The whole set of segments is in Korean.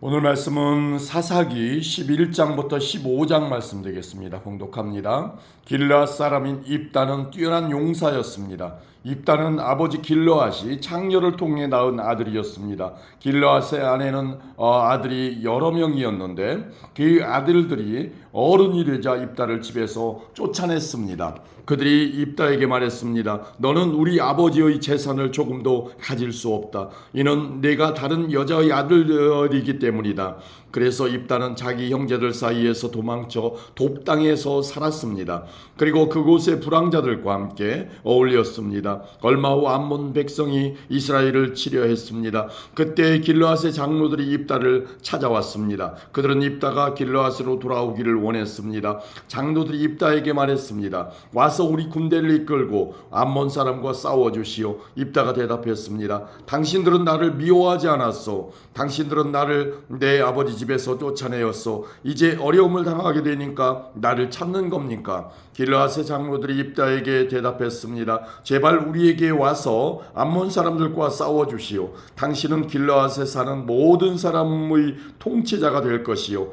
오늘 말씀은 사사기 11장부터 15장 말씀 되겠습니다. 봉독합니다. 길르앗 사람인 입다는 뛰어난 용사였습니다. 입다는 아버지 길르앗이 창녀를 통해 낳은 아들이었습니다. 길르앗의 아내는 아들이 여러 명이었는데 그 아들들이 어른이 되자 입다를 집에서 쫓아냈습니다. 그들이 입다에게 말했습니다. 너는 우리 아버지의 재산을 조금도 가질 수 없다. 이는 내가 다른 여자의 아들이기 때문이다. 그래서 입다는 자기 형제들 사이에서 도망쳐 돕당에서 살았습니다. 그리고 그곳의 불황자들과 함께 어울렸습니다. 얼마 후 암몬 백성이 이스라엘을 치려 했습니다. 그때 길르앗의 장로들이 입다를 찾아왔습니다. 그들은 입다가 길르앗으로 돌아오기를 원했습니다. 장로들이 입다에게 말했습니다. 와서 우리 군대를 이끌고 암몬 사람과 싸워주시오. 입다가 대답했습니다. 당신들은 나를 미워하지 않았소. 당신들은 나를 내 아버지 집에서 쫓아내었소. 이제 어려움을 당하게 되니까 나를 찾는 겁니까? 길르앗의 장로들이 입다에게 대답했습니다. 제발 우리에게 와서 암몬 사람들과 싸워주시오. 당신은 길르앗에 사는 모든 사람의 통치자가 될 것이요.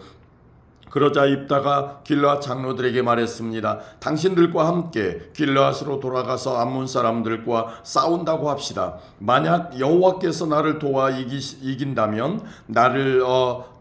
그러자 입다가 길르앗 장로들에게 말했습니다. 당신들과 함께 길르앗으로 돌아가서 암몬 사람들과 싸운다고 합시다. 만약 여호와께서 나를 도와 이긴다면 나를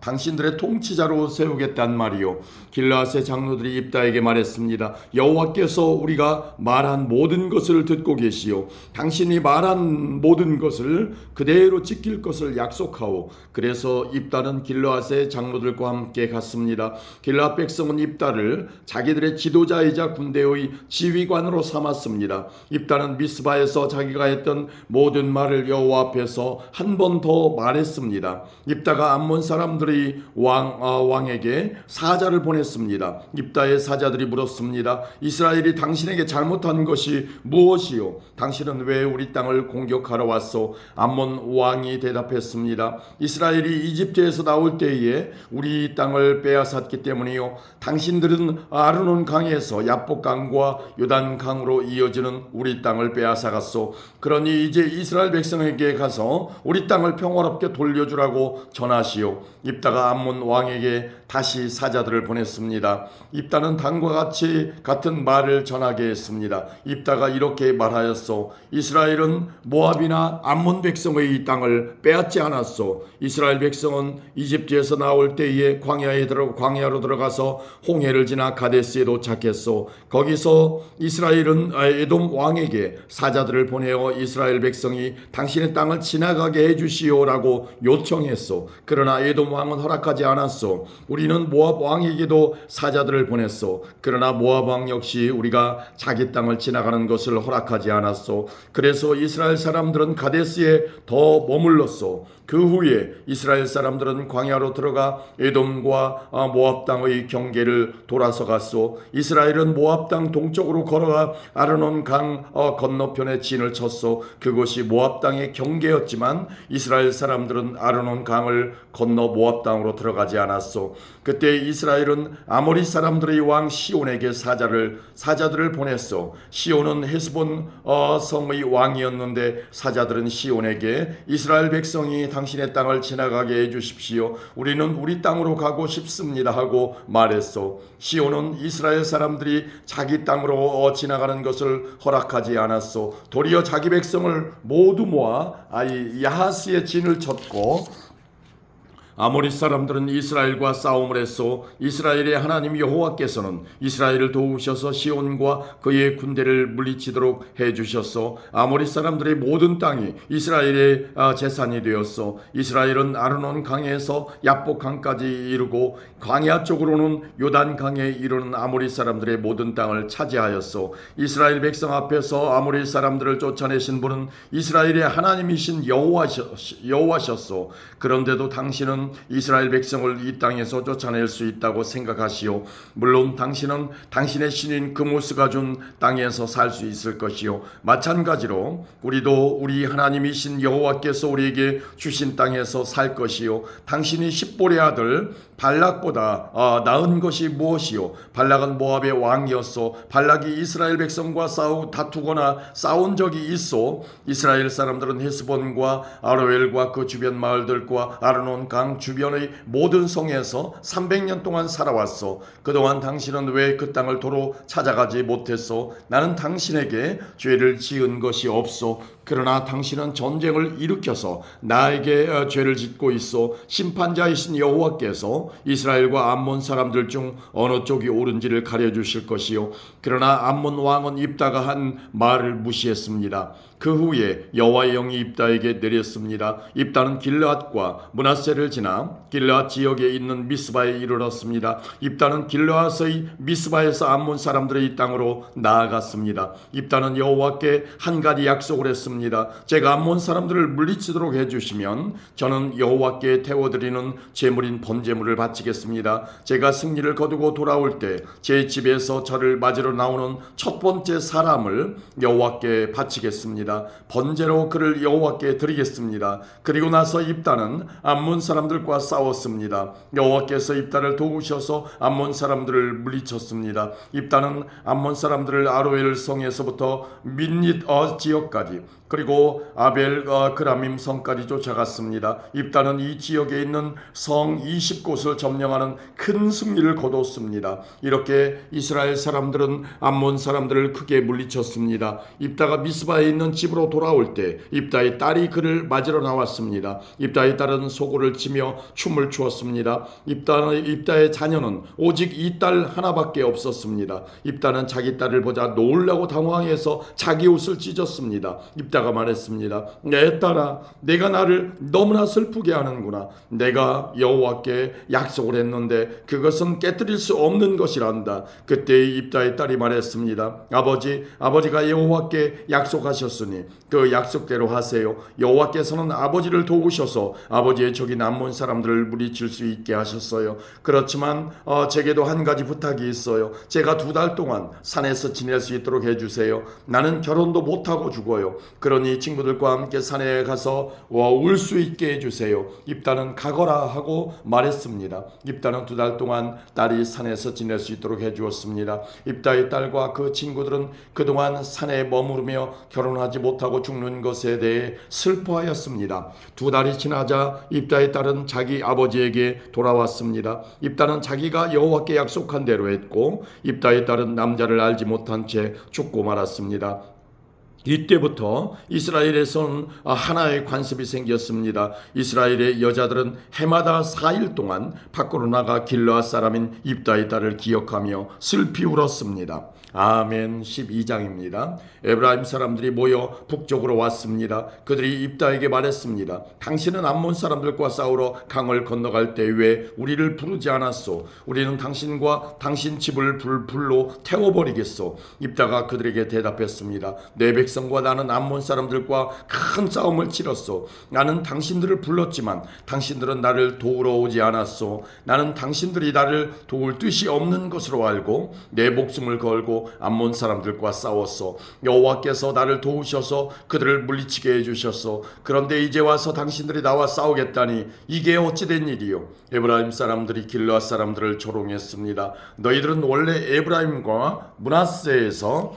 당신들의 통치자로 세우겠단 말이요. 길르앗의 장로들이 입다에게 말했습니다. 여호와께서 우리가 말한 모든 것을 듣고 계시오. 당신이 말한 모든 것을 그대로 지킬 것을 약속하오. 그래서 입다는 길르앗의 장로들과 함께 갔습니다. 길르앗 백성은 입다를 자기들의 지도자이자 군대의 지휘관으로 삼았습니다. 입다는 미스바에서 자기가 했던 모든 말을 여호와 앞에서 한 번 더 말했습니다. 입다가 암몬 사람들의 왕에게 사자를 보냈습니다. 입다의 사자들이 물었습니다. 이스라엘이 당신에게 잘못한 것이 무엇이요? 당신은 왜 우리 땅을 공격하러 왔소? 암몬 왕이 대답했습니다. 이스라엘이 이집트에서 나올 때에 우리 땅을 빼앗았기 때문이요. 당신들은 아르논 강에서 야복 강과 요단 강으로 이어지는 우리 땅을 빼앗아갔소. 그러니 이제 이스라엘 백성에게 가서 우리 땅을 평화롭게 돌려주라고 전하시오. 입다가 암몬 왕에게 다시 사자들을 보냈습니다. 입다는 다음과 같은 말을 전하게 했습니다. 입다가 이렇게 말하였소. 이스라엘은 모압이나 암몬 백성의 땅을 빼앗지 않았소. 이스라엘 백성은 이집트에서 나올 때에 광야로 들어가서 홍해를 지나 가데스에 도착했소. 거기서 이스라엘은 에돔 왕에게 사자들을 보내어 이스라엘 백성이 당신의 땅을 지나가게 해주시오라고 요청했소. 그러나 에돔 왕은 허락하지 않았소. 우리는 모압 왕에게도 사자들을 보냈소. 그러나 모압 왕 역시 우리가 자기 땅을 지나가는 것을 허락하지 않았소. 그래서 이스라엘 사람들은 가데스에 더 머물렀소. 그 후에 이스라엘 사람들은 광야로 들어가 에돔과 모압 땅의 경계를 돌아서 갔소. 이스라엘은 모압 땅 동쪽으로 걸어가 아르논 강 건너편에 진을 쳤소. 그곳이 모압 땅의 경계였지만 이스라엘 사람들은 아르논 강을 건너 모압 땅으로 들어가지 않았소. 그때 이스라엘은 아모리 사람들의 왕 시온에게 사자들을 보냈소. 시온은 헤스본 성의 왕이었는데 사자들은 시온에게 이스라엘 백성이 당신의 땅을 지나가게 해주십시오. 우리는 우리 땅으로 가고 싶습니다 하고 말했소. 시온은 이스라엘 사람들이 자기 땅으로 지나가는 것을 허락하지 않았소. 도리어 자기 백성을 모두 모아 야하스의 진을 쳤고 아모리 사람들은 이스라엘과 싸움을 했소. 이스라엘의 하나님 여호와께서는 이스라엘을 도우셔서 시온과 그의 군대를 물리치도록 해주셨소. 아모리 사람들의 모든 땅이 이스라엘의 재산이 되었소. 이스라엘은 아르논 강에서 야복 강까지 이르고 광야 쪽으로는 요단 강에 이르는 아모리 사람들의 모든 땅을 차지하였소. 이스라엘 백성 앞에서 아모리 사람들을 쫓아내신 분은 이스라엘의 하나님이신 여호와셨소. 그런데도 당신은 이스라엘 백성을 이 땅에서 쫓아낼 수 있다고 생각하시오. 물론 당신은 당신의 신인 그모스가 준 땅에서 살 수 있을 것이요. 마찬가지로 우리도 우리 하나님이신 여호와께서 우리에게 주신 땅에서 살 것이요. 당신이 십볼의 아들 발락보다 나은 것이 무엇이요? 발락은 모압의 왕이었소. 발락이 이스라엘 백성과 다투거나 싸운 적이 있어. 이스라엘 사람들은 헤스본과 아로엘과 그 주변 마을들과 아르논 강 땅 주변의 모든 성에서 300년 동안 살아왔소. 그동안 당신은 왜 그 땅을 도로 찾아가지 못했소? 나는 당신에게 죄를 지은 것이 없소. 그러나 당신은 전쟁을 일으켜서 나에게 죄를 짓고 있어. 심판자이신 여호와께서 이스라엘과 암몬 사람들 중 어느 쪽이 옳은지를 가려주실 것이요. 그러나 암몬 왕은 입다가 한 말을 무시했습니다. 그 후에 여호와의 영이 입다에게 내렸습니다. 입다는 길르앗과 므낫세를 지나 길르앗 지역에 있는 미스바에 이르렀습니다. 입다는 길르앗의 미스바에서 암몬 사람들의 이 땅으로 나아갔습니다. 입다는 여호와께 한 가지 약속을 했습니다. 제가 암몬 사람들을 물리치도록 해주시면 저는 여호와께 태워드리는 제물인 번제물을 바치겠습니다. 제가 승리를 거두고 돌아올 때 제 집에서 저를 맞으러 나오는 첫 번째 사람을 여호와께 바치겠습니다. 번제로 그를 여호와께 드리겠습니다. 그리고 나서 입다는 암몬 사람들과 싸웠습니다. 여호와께서 입다를 도우셔서 암몬 사람들을 물리쳤습니다. 입다는 암몬 사람들을 아로엘 성에서부터 민닛 지역까지 그리고 아벨 그라밈 성까지 쫓아갔습니다. 입다는 이 지역에 있는 성 20곳을 점령하는 큰 승리를 거뒀습니다. 이렇게 이스라엘 사람들은 암몬 사람들을 크게 물리쳤습니다. 입다가 미스바에 있는 집으로 돌아올 때 입다의 딸이 그를 맞으러 나왔습니다. 입다의 딸은 소고를 치며 춤을 추었습니다. 입다의 자녀는 오직 이 딸 하나밖에 없었습니다. 입다는 자기 딸을 보자 놀라고 당황해서 자기 옷을 찢었습니다. 입다가 말했습니다. 내 딸아, 내가 나를 너무나 슬프게 하는구나. 내가 여호와께 약속을 했는데 그것은 깨뜨릴 수 없는 것이란다. 그때 입다의 딸이 말했습니다. 아버지가 여호와께 약속하셨으니 그 약속대로 하세요. 여호와께서는 아버지를 도우셔서 아버지의 적인 암몬 사람들을 물리칠 수 있게 하셨어요. 그렇지만 제게도 한 가지 부탁이 있어요. 제가 2달 동안 산에서 지낼 수 있도록 해주세요. 나는 결혼도 못하고 죽어요. 그러니 친구들과 함께 산에 가서 울 수 있게 해주세요. 입다는 가거라 하고 말했습니다. 입다는 2달 동안 딸이 산에서 지낼 수 있도록 해주었습니다. 입다의 딸과 그 친구들은 그동안 산에 머무르며 결혼하지 못하고 죽는 것에 대해 슬퍼하였습니다. 2달이 지나자 입다의 딸은 자기 아버지에게 돌아왔습니다. 입다는 자기가 여호와께 약속한 대로 했고 입다의 딸은 남자를 알지 못한 채 죽고 말았습니다. 이때부터 이스라엘에서는 하나의 관습이 생겼습니다. 이스라엘의 여자들은 해마다 4일 동안 밖으로 나가 길르앗 사람인 입다의 딸을 기억하며 슬피 울었습니다. 아멘. 12장입니다. 에브라임 사람들이 모여 북쪽으로 왔습니다. 그들이 입다에게 말했습니다. 당신은 암몬 사람들과 싸우러 강을 건너갈 때 왜 우리를 부르지 않았소? 우리는 당신과 당신 집을 불로 태워버리겠소. 입다가 그들에게 대답했습니다. 내 백성과 나는 암몬 사람들과 큰 싸움을 치렀소. 나는 당신들을 불렀지만 당신들은 나를 도우러 오지 않았소. 나는 당신들이 나를 도울 뜻이 없는 것으로 알고 내 목숨을 걸고 암몬 사람들과 싸웠소. 여호와께서 나를 도우셔서 그들을 물리치게 해주셨소. 그런데 이제 와서 당신들이 나와 싸우겠다니 이게 어찌된 일이요? 에브라임 사람들이 길르앗 사람들을 조롱했습니다. 너희들은 원래 에브라임과 므낫세에서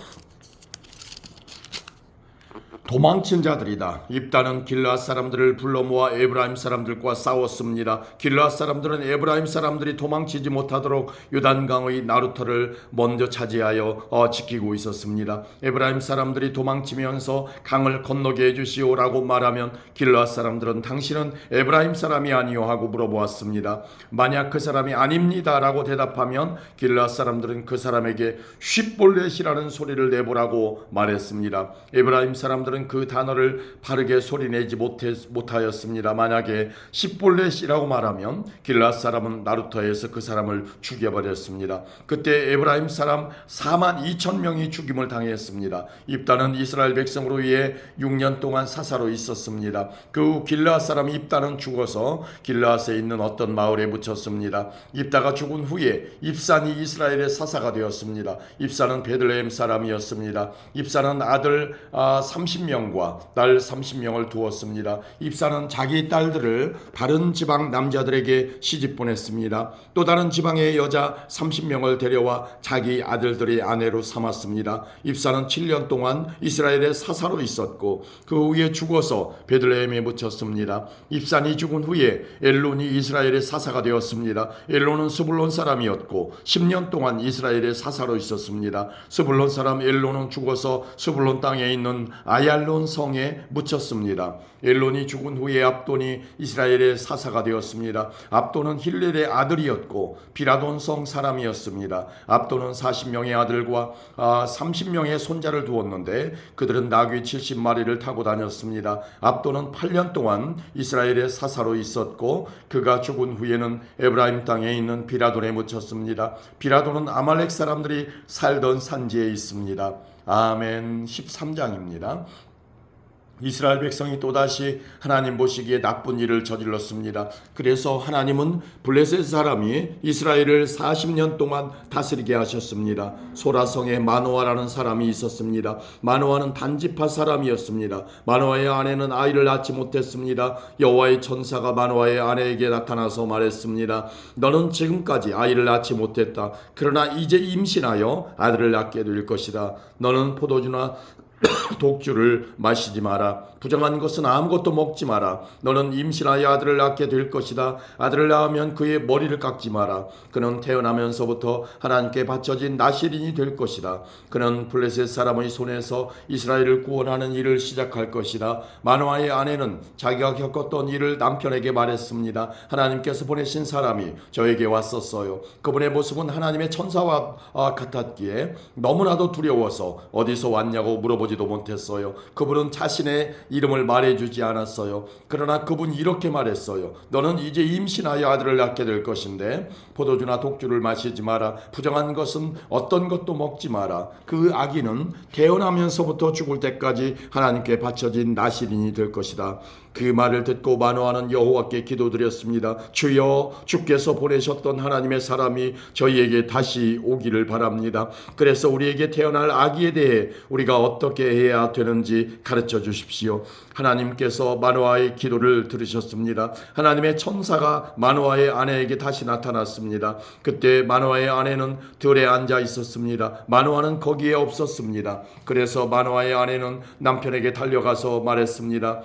도망친 자들이다. 입다는 길르앗 사람들을 불러 모아 에브라임 사람들과 싸웠습니다. 길르앗 사람들은 에브라임 사람들이 도망치지 못하도록 요단강의 나루터를 먼저 차지하여 지키고 있었습니다. 에브라임 사람들이 도망치면서 강을 건너게 해주시오라고 말하면 길르앗 사람들은 당신은 에브라임 사람이 아니오 하고 물어보았습니다. 만약 그 사람이 아닙니다라고 대답하면 길르앗 사람들은 그 사람에게 쉿볼렛이라는 소리를 내보라고 말했습니다. 에브라임 사람들은 그 단어를 바르게 소리내지 못하였습니다. 만약에 쉿볼렛이라고 말하면 길르앗 사람은 나루터에서 그 사람을 죽여버렸습니다. 그때 에브라임 사람 42,000명이 죽임을 당했습니다. 입다는 이스라엘 백성으로 위해 6년 동안 사사로 있었습니다. 그 후 길르앗 사람 입다는 죽어서 길르앗에 있는 어떤 마을에 묻혔습니다. 입다가 죽은 후에 입산이 이스라엘의 사사가 되었습니다. 입산은 베들레헴 사람이었습니다. 입산은 아들 30명 30명과 딸 30명을 두었습니다. 입사는 자기 딸들을 다른 지방 남자들에게 시집 보냈습니다. 또 다른 지방의 여자 30명을 데려와 자기 아들들의 아내로 삼았습니다. 입사는 7년 동안 이스라엘의 사사로 있었고 그 후에 죽어서 베들레헴에 묻혔습니다. 입산이 죽은 후에 엘론이 이스라엘의 사사가 되었습니다. 엘론은 스불론 사람이었고 10년 동안 이스라엘의 사사로 있었습니다. 스불론 사람 엘론은 죽어서 스불론 땅에 있는 아얄론 성에 묻혔습니다. 엘론이 죽은 후에 압돈이 이스라엘의 사사가 되었습니다. 압돈은 힐렐의 아들이었고 비라돈 성 사람이었습니다. 압돈은 40명의 아들과 30명의 손자를 두었는데 그들은 나귀 70마리를 타고 다녔습니다. 압돈은 8년 동안 이스라엘의 사사로 있었고 그가 죽은 후에는 에브라임 땅에 있는 비라돈에 묻혔습니다. 비라돈은 아말렉 사람들이 살던 산지에 있습니다. 아멘. 13장입니다. 이스라엘 백성이 또다시 하나님 보시기에 나쁜 일을 저질렀습니다. 그래서 하나님은 블레셋 사람이 이스라엘을 40년 동안 다스리게 하셨습니다. 소라성에 마노아라는 사람이 있었습니다. 마노아는 단지파 사람이었습니다. 마노아의 아내는 아이를 낳지 못했습니다. 여호와의 천사가 마노아의 아내에게 나타나서 말했습니다. 너는 지금까지 아이를 낳지 못했다. 그러나 이제 임신하여 아들을 낳게 될 것이다. 너는 포도주나 독주를 마시지 마라. 부정한 것은 아무것도 먹지 마라. 너는 임신하여 아들을 낳게 될 것이다. 아들을 낳으면 그의 머리를 깎지 마라. 그는 태어나면서부터 하나님께 바쳐진 나실인이 될 것이다. 그는 블레셋 사람의 손에서 이스라엘을 구원하는 일을 시작할 것이다. 마노아의 아내는 자기가 겪었던 일을 남편에게 말했습니다. 하나님께서 보내신 사람이 저에게 왔었어요. 그분의 모습은 하나님의 천사와 같았기에 너무나도 두려워서 어디서 왔냐고 물어보지도 못했어요. 그분은 자신의 이름을 말해주지 않았어요. 그러나 그분이 이렇게 말했어요. 너는 이제 임신하여 아들을 낳게 될 것인데 포도주나 독주를 마시지 마라. 부정한 것은 어떤 것도 먹지 마라. 그 아기는 태어나면서부터 죽을 때까지 하나님께 바쳐진 나실인이 될 것이다. 그 말을 듣고 마노아는 여호와께 기도드렸습니다. 주여, 주께서 보내셨던 하나님의 사람이 저희에게 다시 오기를 바랍니다. 그래서 우리에게 태어날 아기에 대해 우리가 어떻게 해야 되는지 가르쳐 주십시오. 하나님께서 마노아의 기도를 들으셨습니다. 하나님의 천사가 마노아의 아내에게 다시 나타났습니다. 그때 마노아의 아내는 들에 앉아 있었습니다. 마노아는 거기에 없었습니다. 그래서 마노아의 아내는 남편에게 달려가서 말했습니다.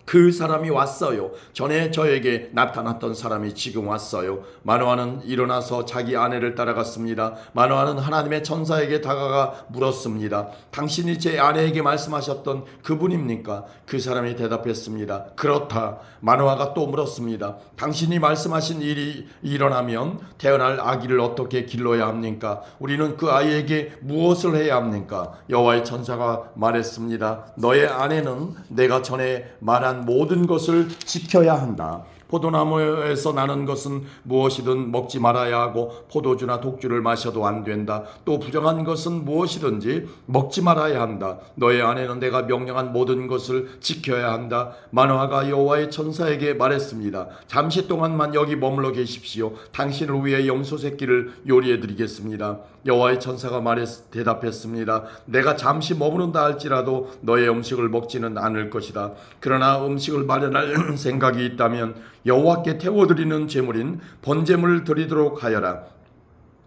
그 사람이 왔어요. 전에 저에게 나타났던 사람이 지금 왔어요. 마노아는 일어나서 자기 아내를 따라갔습니다. 마노아는 하나님의 천사에게 다가가 물었습니다. 당신이 제 아내에게 말씀하셨던 그분입니까? 그 사람이 대답했습니다. 그렇다. 마노아가 또 물었습니다. 당신이 말씀하신 일이 일어나면 태어날 아기를 어떻게 길러야 합니까? 우리는 그 아이에게 무엇을 해야 합니까? 여호와의 천사가 말했습니다. 너의 아내는 내가 전에 말한 모든 것을 지켜야 한다. 포도나무에서 나는 것은 무엇이든 먹지 말아야 하고 포도주나 독주를 마셔도 안 된다. 또 부정한 것은 무엇이든지 먹지 말아야 한다. 너의 아내는 내가 명령한 모든 것을 지켜야 한다. 마노아가 여호와의 천사에게 말했습니다. 잠시 동안만 여기 머물러 계십시오. 당신을 위해 염소 새끼를 요리해 드리겠습니다. 여호와의 천사가 대답했습니다. 내가 잠시 머무른다 할지라도 너의 음식을 먹지는 않을 것이다. 그러나 음식을 마련할 생각이 있다면 여호와께 태워드리는 제물인 번제물을 드리도록 하여라.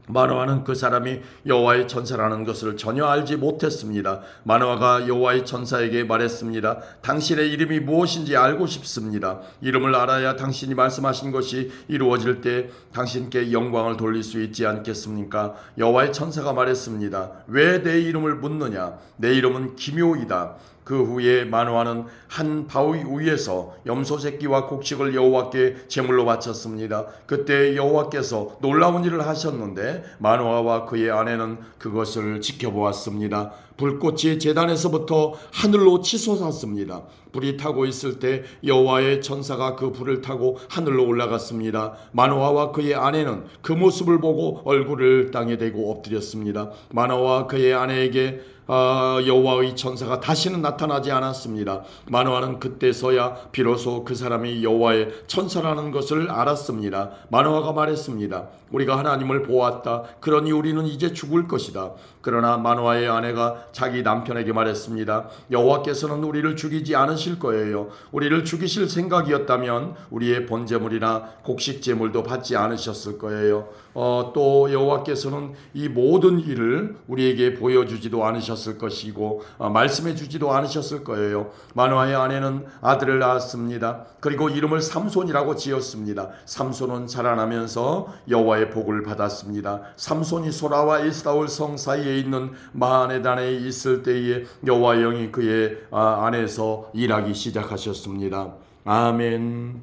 마노아는 그 사람이 여호와의 천사라는 것을 전혀 알지 못했습니다. 마노아가 여호와의 천사에게 말했습니다. 당신의 이름이 무엇인지 알고 싶습니다. 이름을 알아야 당신이 말씀하신 것이 이루어질 때 당신께 영광을 돌릴 수 있지 않겠습니까? 여호와의 천사가 말했습니다. 왜 내 이름을 묻느냐? 내 이름은 기묘이다. 그 후에 마노아는 한 바위 위에서 염소 새끼와 곡식을 여호와께 제물로 바쳤습니다. 그때 여호와께서 놀라운 일을 하셨는데 마노아와 그의 아내는 그것을 지켜보았습니다. 불꽃이 제단에서부터 하늘로 치솟았습니다. 불이 타고 있을 때 여호와의 천사가 그 불을 타고 하늘로 올라갔습니다. 마노아와 그의 아내는 그 모습을 보고 얼굴을 땅에 대고 엎드렸습니다. 마노아와 그의 아내에게 여호와의 천사가 다시는 나타나지 않았습니다. 마노아는 그때서야 비로소 그 사람이 여호와의 천사라는 것을 알았습니다. 마노아가 말했습니다. 우리가 하나님을 보았다. 그러니 우리는 이제 죽을 것이다. 그러나 마노아의 아내가 자기 남편에게 말했습니다. 여호와께서는 우리를 죽이지 않으실 거예요. 우리를 죽이실 생각이었다면 우리의 번제물이나 곡식제물도 받지 않으셨을 거예요. 또 여호와께서는 이 모든 일을 우리에게 보여주지도 않으셨을 것이고 말씀해 주지도 않으셨을 거예요. 마노아의 아내는 아들을 낳았습니다. 그리고 이름을 삼손이라고 지었습니다. 삼손은 자라나면서 여호와의 복을 받았습니다. 삼손이 소라와 에스다올 성 사이에 있는 마하네단에 있을 때에 여호와의 영이 그의 안에서 일하기 시작하셨습니다. 아멘.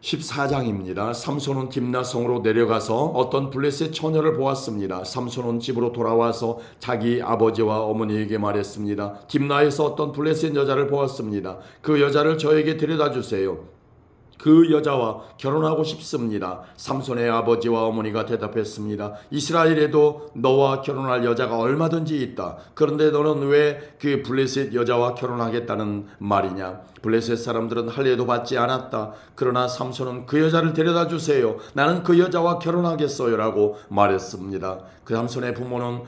14장입니다. 삼손은 딥나성으로 내려가서 어떤 블레셋 처녀를 보았습니다. 삼손은 집으로 돌아와서 자기 아버지와 어머니에게 말했습니다. 딥나에서 어떤 블레셋 여자를 보았습니다. 그 여자를 저에게 데려다 주세요. 그 여자와 결혼하고 싶습니다. 삼손의 아버지와 어머니가 대답했습니다. 이스라엘에도 너와 결혼할 여자가 얼마든지 있다. 그런데 너는 왜 그 블레셋 여자와 결혼하겠다는 말이냐? 블레셋 사람들은 할례도 받지 않았다. 그러나 삼손은 그 여자를 데려다 주세요. 나는 그 여자와 결혼하겠어요 라고 말했습니다. 그 삼손의 부모는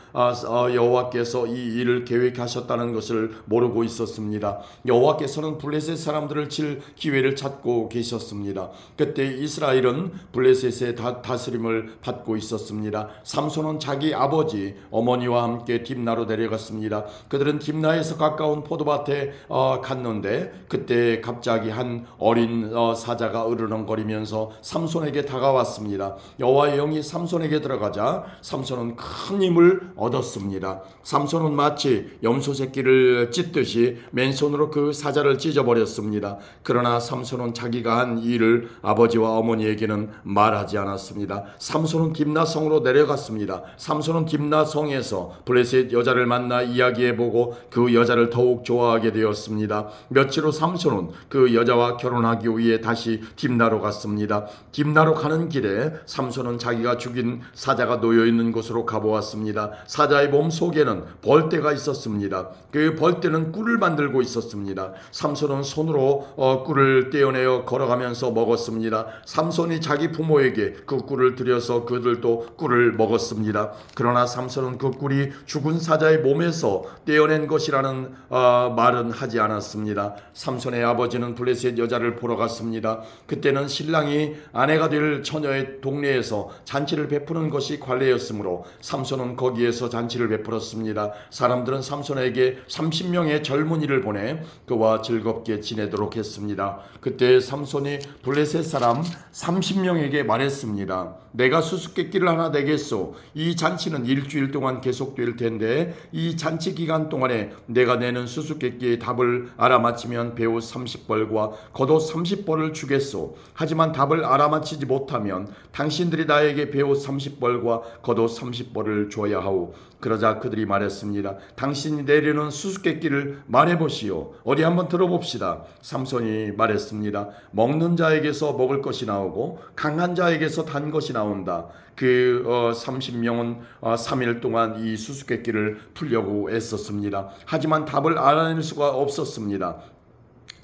여호와께서 이 일을 계획하셨다는 것을 모르고 있었습니다. 여호와께서는 블레셋 사람들을 칠 기회를 찾고 계셨습니다. 그때 이스라엘은 블레셋의 다스림을 받고 있었습니다. 삼손은 자기 아버지 어머니와 함께 딥나로 내려갔습니다. 그들은 딥나에서 가까운 포도밭에 갔는데 그때 갑자기 한 어린 사자가 으르렁거리면서 삼손에게 다가왔습니다. 여호와의 영이 삼손에게 들어가자 삼손은 큰 힘을 얻었습니다. 삼손은 마치 염소 새끼를 찢듯이 맨손으로 그 사자를 찢어버렸습니다. 그러나 삼손은 자기가 한 일을 아버지와 어머니에게는 말하지 않았습니다. 삼손은 딥나성으로 내려갔습니다. 삼손은 딥나성에서 블레셋 여자를 만나 이야기해보고 그 여자를 더욱 좋아하게 되었습니다. 며칠 후 삼손은 그 여자와 결혼하기 위해 다시 딥나로 갔습니다. 딥나로 가는 길에 삼손은 자기가 죽인 사자가 놓여있는 곳으로 가보았습니다. 사자의 몸 속에는 벌떼가 있었습니다. 그 벌떼는 꿀을 만들고 있었습니다. 삼손은 손으로 꿀을 떼어내어 걸어가면서 먹었습니다. 삼손이 자기 부모에게 그 꿀을 들여서 그들도 꿀을 먹었습니다. 그러나 삼손은 그 꿀이 죽은 사자의 몸에서 떼어낸 것이라는 말은 하지 않았습니다. 삼손의 아버지는 블레셋 여자를 보러 갔습니다. 그때는 신랑이 아내가 될 처녀의 동네에서 잔치를 베푸는 것이 관례였으므로 삼손은 거기에서 잔치를 베풀었습니다. 사람들은 삼손에게 30명의 젊은이를 보내 그와 즐겁게 지내도록 했습니다. 그때 삼손이 블레셋 사람 30명에게 말했습니다. 내가 수수께끼를 하나 내겠소. 이 잔치는 일주일 동안 계속될 텐데 이 잔치 기간 동안에 내가 내는 수수께끼의 답을 알아맞히면 배우 30벌과 겉옷 30벌을 주겠소. 하지만 답을 알아맞히지 못하면 당신들이 나에게 배우 30벌과 겉옷 30벌을 줘야 하오. 그러자 그들이 말했습니다. 당신이 내려는 수수께끼를 말해보시오. 어디 한번 들어봅시다. 삼손이 말했습니다. 먹는 자에게서 먹을 것이 나오고 강한 자에게서 단 것이 나온다. 그 30명은 3일 동안 이 수수께끼를 풀려고 애썼습니다. 하지만 답을 알아낼 수가 없었습니다.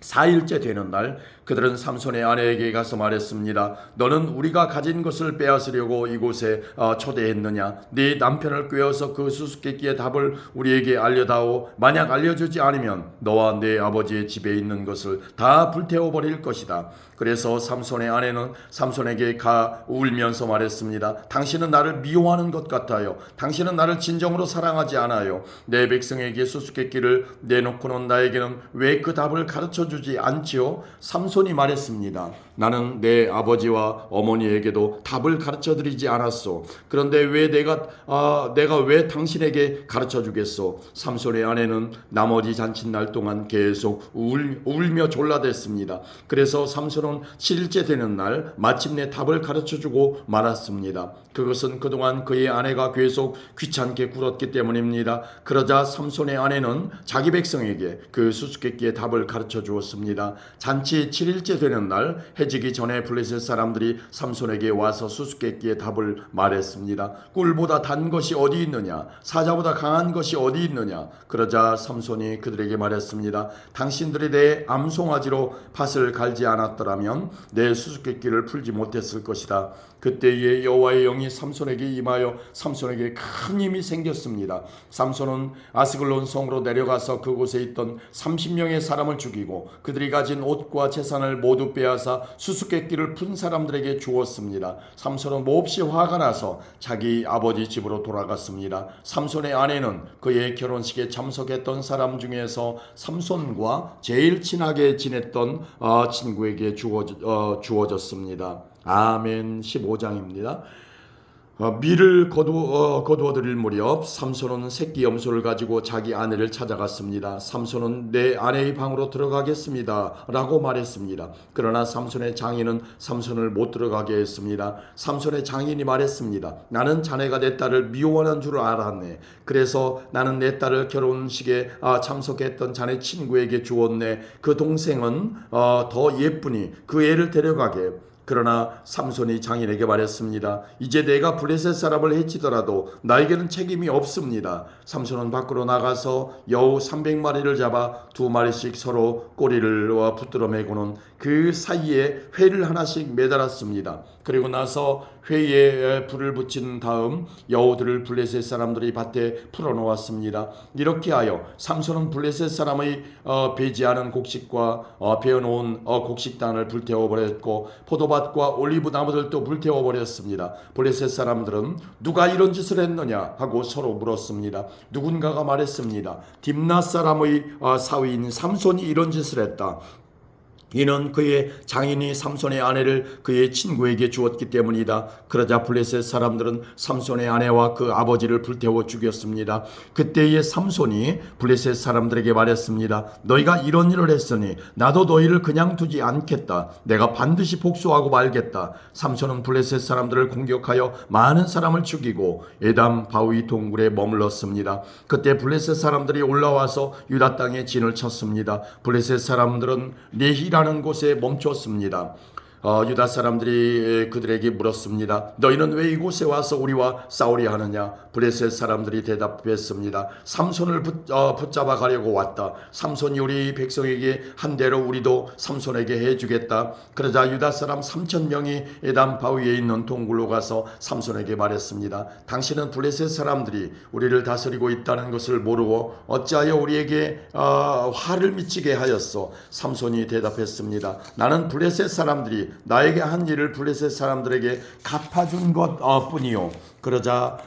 4일째 되는 날 그들은 삼손의 아내에게 가서 말했습니다. 너는 우리가 가진 것을 빼앗으려고 이곳에 초대했느냐? 네 남편을 꾀어서 그 수수께끼의 답을 우리에게 알려다오. 만약 알려주지 않으면 너와 네 아버지의 집에 있는 것을 다 불태워버릴 것이다. 그래서 삼손의 아내는 삼손에게 울면서 말했습니다. 당신은 나를 미워하는 것 같아요. 당신은 나를 진정으로 사랑하지 않아요. 내 백성에게 수수께끼를 내놓고는 나에게는 왜 그 답을 가르쳐주지 않지요? 삼손이 말했습니다. 나는 내 아버지와 어머니에게도 답을 가르쳐드리지 않았소. 그런데 왜 내가 왜 당신에게 가르쳐주겠소? 삼손의 아내는 나머지 잔칫날 동안 계속 울며 졸라댔습니다. 그래서 삼손은 7일째 되는 날 마침내 답을 가르쳐주고 말았습니다. 그것은 그동안 그의 아내가 계속 귀찮게 굴었기 때문입니다. 그러자 삼손의 아내는 자기 백성에게 그 수수께끼의 답을 가르쳐 주었습니다. 잔치 7일째 되는 날 해지기 전에 블레셋 사람들이 삼손에게 와서 수수께끼의 답을 말했습니다. 꿀보다 단 것이 어디 있느냐? 사자보다 강한 것이 어디 있느냐? 그러자 삼손이 그들에게 말했습니다. 당신들이 내 암송아지로 밭을 갈지 않았더라면 내 수수께끼를 풀지 못했을 것이다. 그때에 여호와의 영이 삼손에게 임하여 삼손에게 큰 힘이 생겼습니다. 삼손은 아스글론 성으로 내려가서 그곳에 있던 30명의 사람을 죽이고 그들이 가진 옷과 재산을 모두 빼앗아 수수께끼를 푼 사람들에게 주었습니다. 삼손은 몹시 화가 나서 자기 아버지 집으로 돌아갔습니다. 삼손의 아내는 그의 결혼식에 참석했던 사람 중에서 삼손과 제일 친하게 지냈던 친구에게 주어졌습니다. 아멘. 15장입니다. 밀을 거두어 드릴 무렵 삼손은 새끼 염소를 가지고 자기 아내를 찾아갔습니다. 삼손은 내 아내의 방으로 들어가겠습니다 라고 말했습니다. 그러나 삼손의 장인은 삼손을 못 들어가게 했습니다. 삼손의 장인이 말했습니다. 나는 자네가 내 딸을 미워하는 줄 알았네. 그래서 나는 내 딸을 결혼식에 참석했던 자네 친구에게 주었네. 그 동생은 더 예쁘니 그 애를 데려가게. 그러나 삼손이 장인에게 말했습니다. 이제 내가 블레셋 사람을 해치더라도 나에게는 책임이 없습니다. 삼손은 밖으로 나가서 여우 300마리를 잡아 2마리씩 서로 꼬리를 붙들어 매고는 그 사이에 회를 하나씩 매달았습니다. 그리고 나서 회에 불을 붙인 다음 여우들을 블레셋 사람들이 밭에 풀어놓았습니다. 이렇게 하여 삼손은 블레셋 사람의 배지하는 곡식과 베어놓은 곡식단을 불태워버렸고 포도밭과 올리브 나무들도 불태워버렸습니다. 블레셋 사람들은 누가 이런 짓을 했느냐 하고 서로 물었습니다. 누군가가 말했습니다. 딥낫 사람의 사위인 삼손이 이런 짓을 했다. 이는 그의 장인이 삼손의 아내를 그의 친구에게 주었기 때문이다. 그러자 블레셋 사람들은 삼손의 아내와 그 아버지를 불태워 죽였습니다. 그때에 삼손이 블레셋 사람들에게 말했습니다. 너희가 이런 일을 했으니 나도 너희를 그냥 두지 않겠다. 내가 반드시 복수하고 말겠다. 삼손은 블레셋 사람들을 공격하여 많은 사람을 죽이고 에담 바위 동굴에 머물렀습니다. 그때 블레셋 사람들이 올라와서 유다 땅에 진을 쳤습니다. 블레셋 사람들은 레히라는 곳에 멈췄습니다. 유다 사람들이 그들에게 물었습니다. 너희는 왜 이곳에 와서 우리와 싸우려 하느냐? 블레셋 사람들이 대답했습니다. 삼손을 붙잡아 가려고 왔다. 삼손이 우리 백성에게 한 대로 우리도 삼손에게 해주겠다. 그러자 유다 사람 3,000명이 에담 바위에 있는 동굴로 가서 삼손에게 말했습니다. 당신은 블레셋 사람들이 우리를 다스리고 있다는 것을 모르고 어찌하여 우리에게 화를 미치게 하였소? 삼손이 대답했습니다. 나는 블레셋 사람들이 나에게 한 일을 블레셋 사람들에게 갚아준 것 뿐이요. 그러자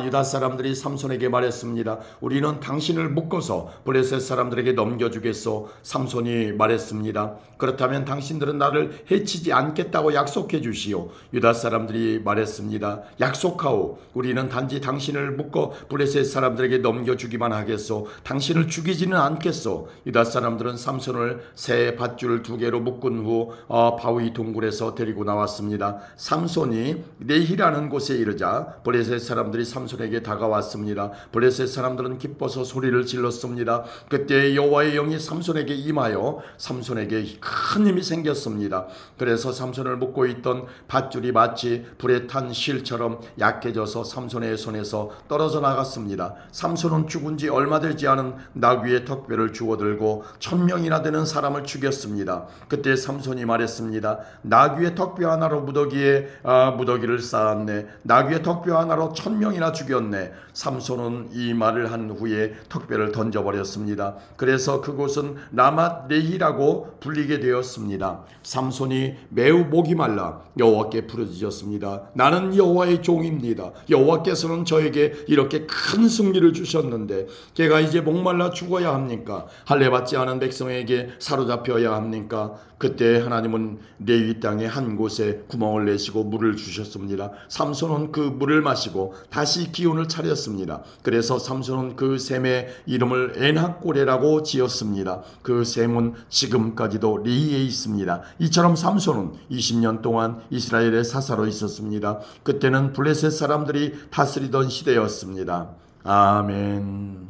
유다 사람들이 삼손에게 말했습니다. 우리는 당신을 묶어서 블레셋 사람들에게 넘겨주겠소. 삼손이 말했습니다. 그렇다면 당신들은 나를 해치지 않겠다고 약속해 주시오. 유다 사람들이 말했습니다. 약속하오. 우리는 단지 당신을 묶어 블레셋 사람들에게 넘겨주기만 하겠소. 당신을 죽이지는 않겠소. 유다 사람들은 삼손을 새 밧줄 2개로 묶은 후 바위 동굴에서 데리고 나왔습니다. 삼손이 레히라는 곳에 이르자 블레셋 사람들이 삼손에게 다가왔습니다. 블레셋 사람들은 기뻐서 소리를 질렀습니다. 그때 여호와의 영이 삼손에게 임하여 삼손에게 큰 힘이 생겼습니다. 그래서 삼손을 묶고 있던 밧줄이 마치 불에 탄 실처럼 약해져서 삼손의 손에서 떨어져 나갔습니다. 삼손은 죽은 지 얼마 되지 않은 나귀의 턱뼈를 주워들고 1,000명이나 되는 사람을 죽였습니다. 그때 삼손이 말했습니다. 나귀의 턱뼈 하나로 무더기를 쌓았네. 나귀의 턱뼈 하나로 1,000명이나 죽였네. 삼손은 이 말을 한 후에 턱뼈를 던져버렸습니다. 그래서 그곳은 라맛 레히라고 불리게 되었습니다. 삼손이 매우 목이 말라 여호와께 부르짖었습니다. 나는 여호와의 종입니다. 여호와께서는 저에게 이렇게 큰 승리를 주셨는데 제가 이제 목말라 죽어야 합니까? 할례 받지 않은 백성에게 사로잡혀야 합니까? 그때 하나님은 레위 땅의 한 곳에 구멍을 내시고 물을 주셨습니다. 삼손은 그 물을 마시고 다시 기운을 차렸습니다. 그래서 삼손은 그 샘의 이름을 엔학고레라고 지었습니다. 그 샘은 지금까지도 레히에 있습니다. 이처럼 삼손은 20년 동안 이스라엘의 사사로 있었습니다. 그때는 블레셋 사람들이 다스리던 시대였습니다. 아멘.